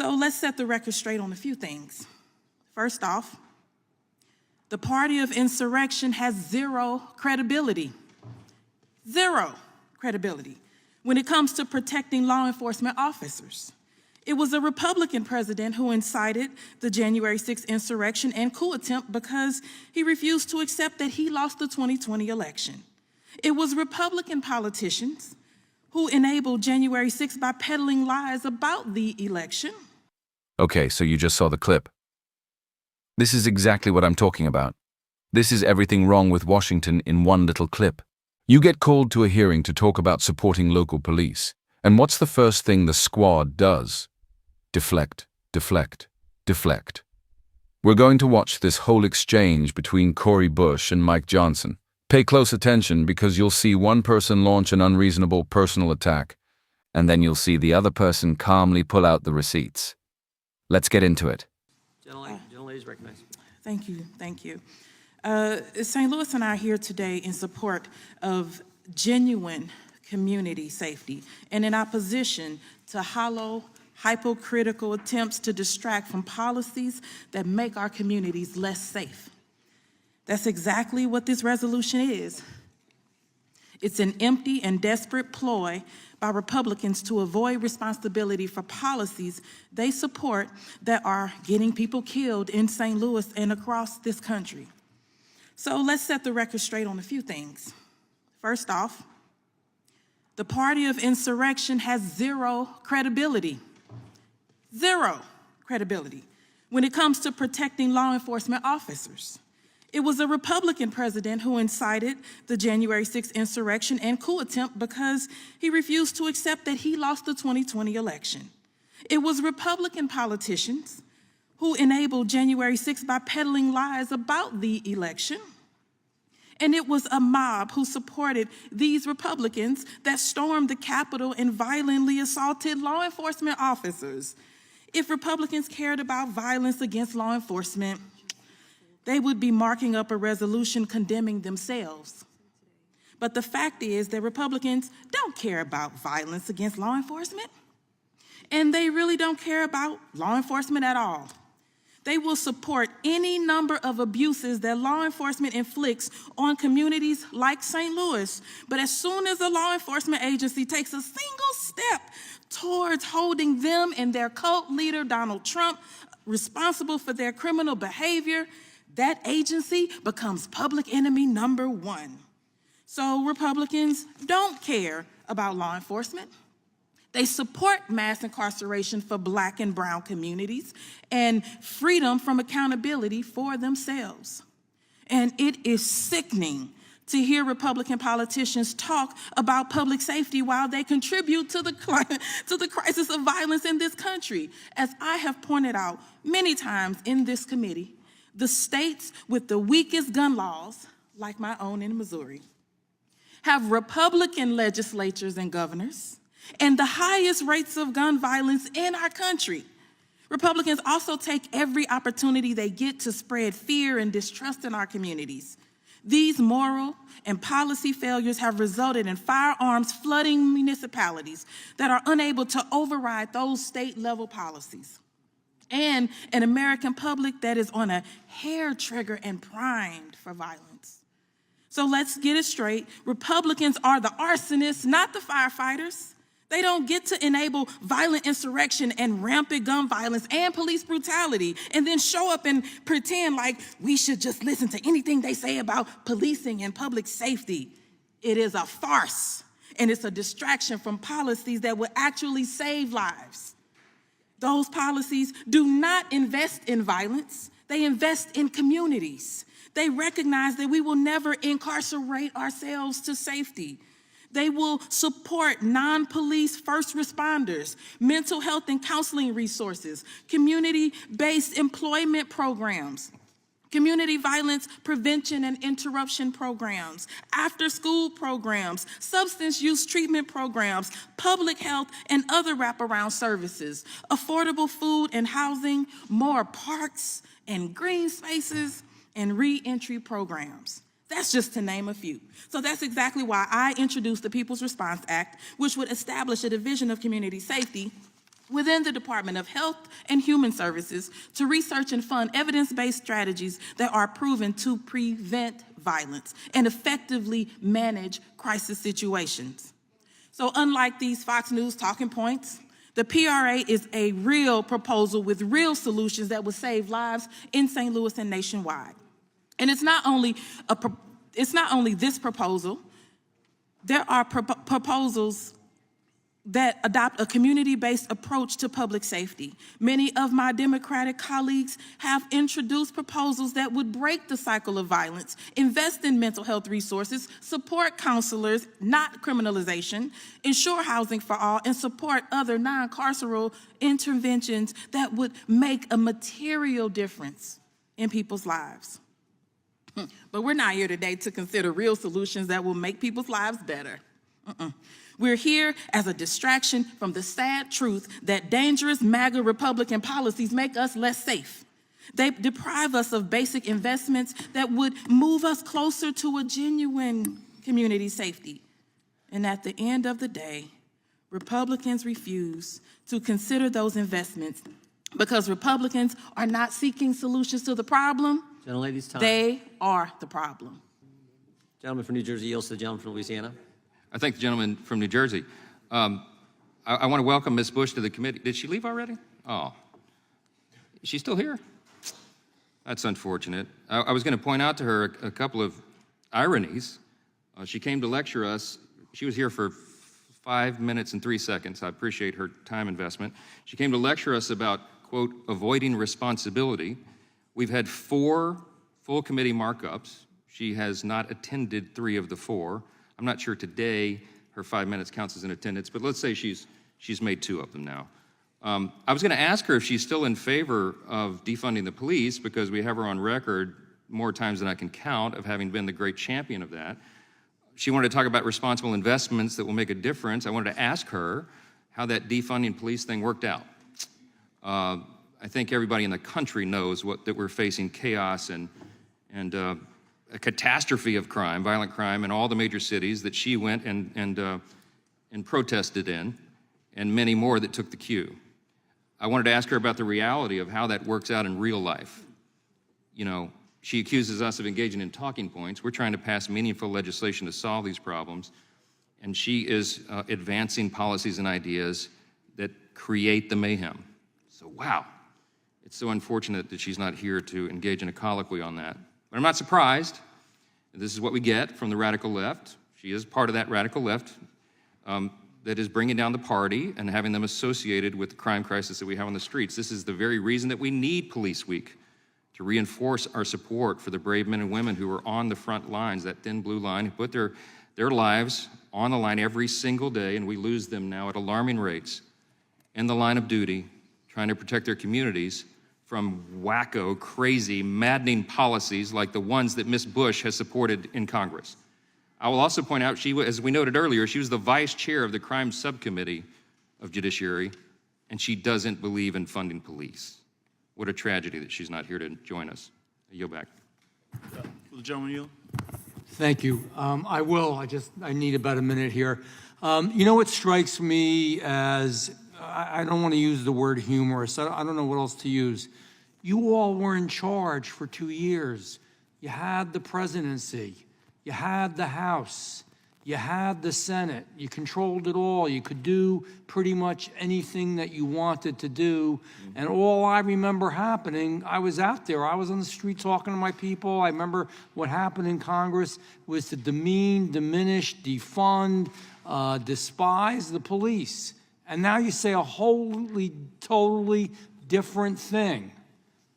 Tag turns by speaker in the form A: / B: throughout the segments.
A: So let's set the record straight on a few things. First off, the party of insurrection has zero credibility. Zero credibility when it comes to protecting law enforcement officers. It was a Republican president who incited the January 6th insurrection and coup attempt because he refused to accept that he lost the 2020 election. It was Republican politicians who enabled January 6th by peddling lies about the election.
B: Okay, so you just saw the clip. This is exactly what I'm talking about. This is everything wrong with Washington in one little clip. You get called to a hearing to talk about supporting local police. And what's the first thing the squad does? Deflect, deflect, deflect. We're going to watch this whole exchange between Cori Bush and Mike Johnson. Pay close attention because you'll see one person launch an unreasonable personal attack, and then you'll see the other person calmly pull out the receipts. Let's get into it.
C: Gentlelady is recognized.
A: Thank you, thank you. St. Louis and I are here today in support of genuine community safety and in opposition to hollow, hypocritical attempts to distract from policies that make our communities less safe. That's exactly what this resolution is. It's an empty and desperate ploy by Republicans to avoid responsibility for policies they support that are getting people killed in St. Louis and across this country. So let's set the record straight on a few things. First off, the party of insurrection has zero credibility. Zero credibility when it comes to protecting law enforcement officers. It was a Republican president who incited the January 6th insurrection and coup attempt because he refused to accept that he lost the 2020 election. It was Republican politicians who enabled January 6th by peddling lies about the election. And it was a mob who supported these Republicans that stormed the Capitol and violently assaulted law enforcement officers. If Republicans cared about violence against law enforcement, they would be marking up a resolution condemning themselves. But the fact is that Republicans don't care about violence against law enforcement, and they really don't care about law enforcement at all. They will support any number of abuses that law enforcement inflicts on communities like St. Louis. But as soon as a law enforcement agency takes a single step towards holding them and their cult leader, Donald Trump, responsible for their criminal behavior, that agency becomes public enemy number one. So Republicans don't care about law enforcement. They support mass incarceration for Black and brown communities and freedom from accountability for themselves. And it is sickening to hear Republican politicians talk about public safety while they contribute to the crisis of violence in this country. As I have pointed out many times in this committee, the states with the weakest gun laws, like my own in Missouri, have Republican legislatures and governors and the highest rates of gun violence in our country. Republicans also take every opportunity they get to spread fear and distrust in our communities. These moral and policy failures have resulted in firearms flooding municipalities that are unable to override those state-level policies, and an American public that is on a hair trigger and primed for violence. So let's get it straight. Republicans are the arsonists, not the firefighters. They don't get to enable violent insurrection and rampant gun violence and police brutality and then show up and pretend like we should just listen to anything they say about policing and public safety. It is a farce, and it's a distraction from policies that would actually save lives. Those policies do not invest in violence. They invest in communities. They recognize that we will never incarcerate ourselves to safety. They will support non-police first responders, mental health and counseling resources, community-based employment programs, community violence prevention and interruption programs, after-school programs, substance use treatment programs, public health and other wraparound services, affordable food and housing, more parks and green spaces, and re-entry programs. That's just to name a few. So that's exactly why I introduced the People's Response Act, which would establish a division of community safety within the Department of Health and Human Services to research and fund evidence-based strategies that are proven to prevent violence and effectively manage crisis situations. So unlike these Fox News talking points, the PRA is a real proposal with real solutions that would save lives in St. Louis and nationwide. And it's not only this proposal. There are proposals that adopt a community-based approach to public safety. Many of my Democratic colleagues have introduced proposals that would break the cycle of violence, invest in mental health resources, support counselors, not criminalization, ensure housing for all, and support other non-carceral interventions that would make a material difference in people's lives. But we're not here today to consider real solutions that will make people's lives better. We're here as a distraction from the sad truth that dangerous MAGA Republican policies make us less safe. They deprive us of basic investments that would move us closer to a genuine community safety. And at the end of the day, Republicans refuse to consider those investments because Republicans are not seeking solutions to the problem.
C: Gentlelady's time.
A: They are the problem.
C: Gentleman from New Jersey yields to the gentleman from Louisiana.
D: I thank the gentleman from New Jersey. I want to welcome Ms. Bush to the committee. Did she leave already? Oh, is she still here? That's unfortunate. I was going to point out to her a couple of ironies. She came to lecture us. She was here for 5 minutes and 3 seconds. I appreciate her time investment. She came to lecture us about, quote, avoiding responsibility. We've had 4 full committee markups. She has not attended 3 of the 4. I'm not sure today her 5 minutes counts as an attendance, but let's say she's made 2 of them now. I was going to ask her if she's still in favor of defunding the police because we have her on record more times than I can count of having been the great champion of that. She wanted to talk about responsible investments that will make a difference. I wanted to ask her how that defunding police thing worked out. I think everybody in the country knows that we're facing chaos and a catastrophe of crime, violent crime, in all the major cities that she went and protested in, and many more that took the cue. I wanted to ask her about the reality of how that works out in real life. You know, she accuses us of engaging in talking points. We're trying to pass meaningful legislation to solve these problems, and she is advancing policies and ideas that create the mayhem. So, wow, it's so unfortunate that she's not here to engage in a colloquy on that. But I'm not surprised. This is what we get from the radical left. She is part of that radical left that is bringing down the party and having them associated with the crime crisis that we have on the streets. This is the very reason that we need Police Week, to reinforce our support for the brave men and women who are on the front lines, that thin blue line, who put their lives on the line every single day, and we lose them now at alarming rates in the line of duty, trying to protect their communities from wacko, crazy, maddening policies like the ones that Ms. Bush has supported in Congress. I will also point out, as we noted earlier, she was the vice chair of the Crime Subcommittee of Judiciary, and she doesn't believe in funding police. What a tragedy that she's not here to join us. I yield back.
E: Will the gentleman yield?
F: Thank you. I will. I need about a minute here. You know what strikes me as, I don't want to use the word humorous. I don't know what else to use. You all were in charge for 2 years. You had the presidency. You had the House. You had the Senate. You controlled it all. You could do pretty much anything that you wanted to do. And all I remember happening, I was out there. I was on the street talking to my people. I remember what happened in Congress was to demean, diminish, defund, despise the police. And now you say a wholly, totally different thing.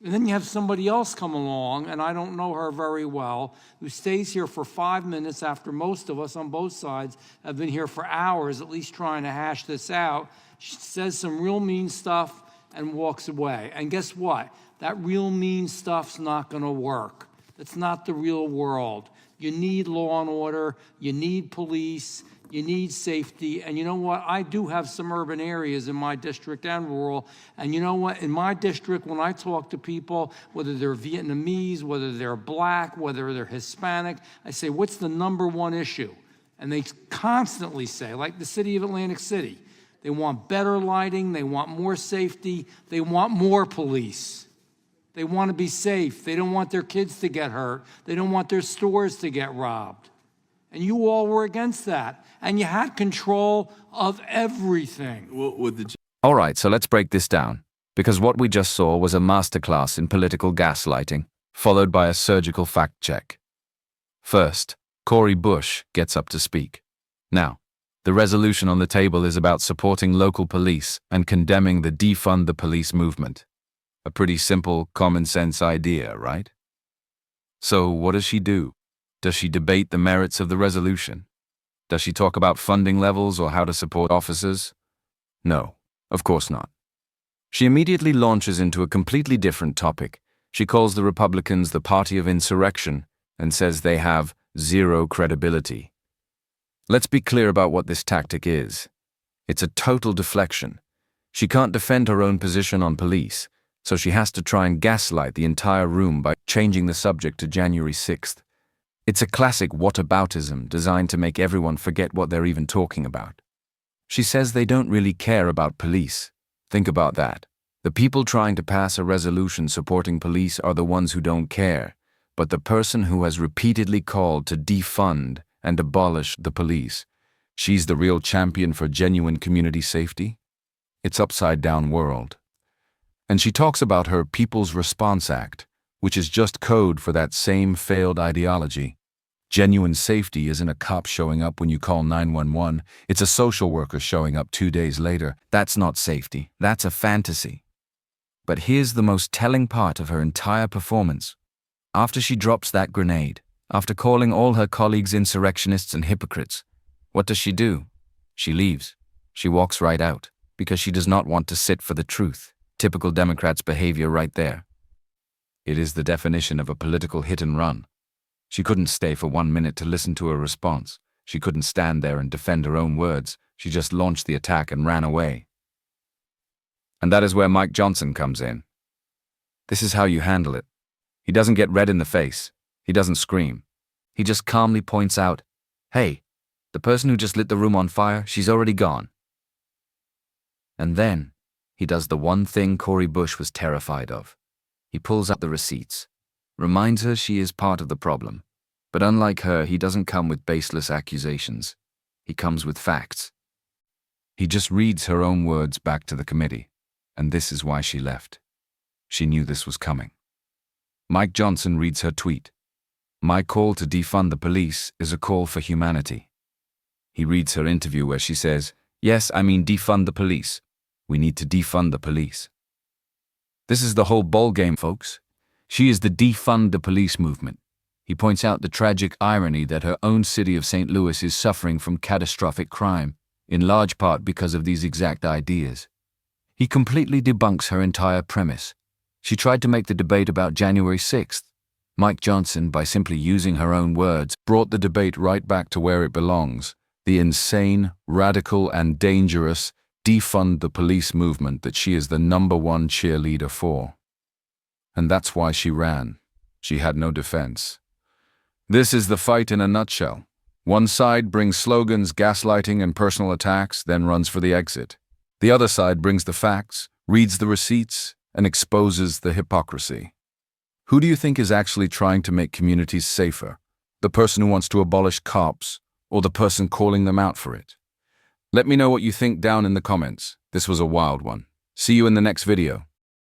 F: And then you have somebody else come along, and I don't know her very well, who stays here for 5 minutes after most of us on both sides have been here for hours, at least trying to hash this out. She says some real mean stuff and walks away. And guess what? That real mean stuff's not going to work. That's not the real world. You need law and order. You need police. You need safety. And you know what? I do have some urban areas in my district and rural. And you know what? In my district, when I talk to people, whether they're Vietnamese, whether they're black, whether they're Hispanic, I say, what's the #1 issue? And they constantly say, like the city of Atlantic City, They want better lighting, they want more safety, they want more police. They want to be safe. They don't want their kids to get hurt. They don't want their stores to get robbed. And you all were against that. And you had control of everything.
B: All right, so let's break this down. Because what we just saw was a masterclass in political gaslighting, followed by a surgical fact check. First, Cori Bush gets up to speak. Now, the resolution on the table is about supporting local police and condemning the defund the police movement. A pretty simple, common-sense idea, right? So what does she do? Does she debate the merits of the resolution? Does she talk about funding levels or how to support officers? No, of course not. She immediately launches into a completely different topic. She calls the Republicans the party of insurrection and says they have zero credibility. Let's be clear about what this tactic is. It's a total deflection. She can't defend her own position on police, so she has to try and gaslight the entire room by changing the subject to January 6th. It's a classic whataboutism designed to make everyone forget what they're even talking about. She says they don't really care about police. Think about that. The people trying to pass a resolution supporting police are the ones who don't care, but the person who has repeatedly called to defund and abolish the police, she's the real champion for genuine community safety? It's upside-down world. And she talks about her People's Response Act, which is just code for that same failed ideology. Genuine safety isn't a cop showing up when you call 911, it's a social worker showing up 2 days later. That's not safety, that's a fantasy. But here's the most telling part of her entire performance. After she drops that grenade, after calling all her colleagues insurrectionists and hypocrites, what does she do? She leaves. She walks right out, because she does not want to sit for the truth. Typical Democrats' behavior right there. It is the definition of a political hit and run. She couldn't stay for 1 minute to listen to a response. She couldn't stand there and defend her own words. She just launched the attack and ran away. And that is where Mike Johnson comes in. This is how you handle it. He doesn't get red in the face. He doesn't scream. He just calmly points out, hey, the person who just lit the room on fire, she's already gone. And then he does the one thing Cori Bush was terrified of. He pulls out the receipts, reminds her she is part of the problem. But unlike her, he doesn't come with baseless accusations. He comes with facts. He just reads her own words back to the committee, and this is why she left. She knew this was coming. Mike Johnson reads her tweet. My call to defund the police is a call for humanity. He reads her interview where she says, yes, I mean defund the police. We need to defund the police. This is the whole ballgame, folks. She is the defund the police movement. He points out the tragic irony that her own city of St. Louis is suffering from catastrophic crime, in large part because of these exact ideas. He completely debunks her entire premise. She tried to make the debate about January 6th. Mike Johnson, by simply using her own words, brought the debate right back to where it belongs. The insane, radical, and dangerous defund the police movement that she is the #1 cheerleader for. And that's why she ran. She had no defense. This is the fight in a nutshell. One side brings slogans, gaslighting, and personal attacks, then runs for the exit. The other side brings the facts, reads the receipts, and exposes the hypocrisy. Who do you think is actually trying to make communities safer? The person who wants to abolish cops, or the person calling them out for it? Let me know what you think down in the comments. This was a wild one. See you in the next video.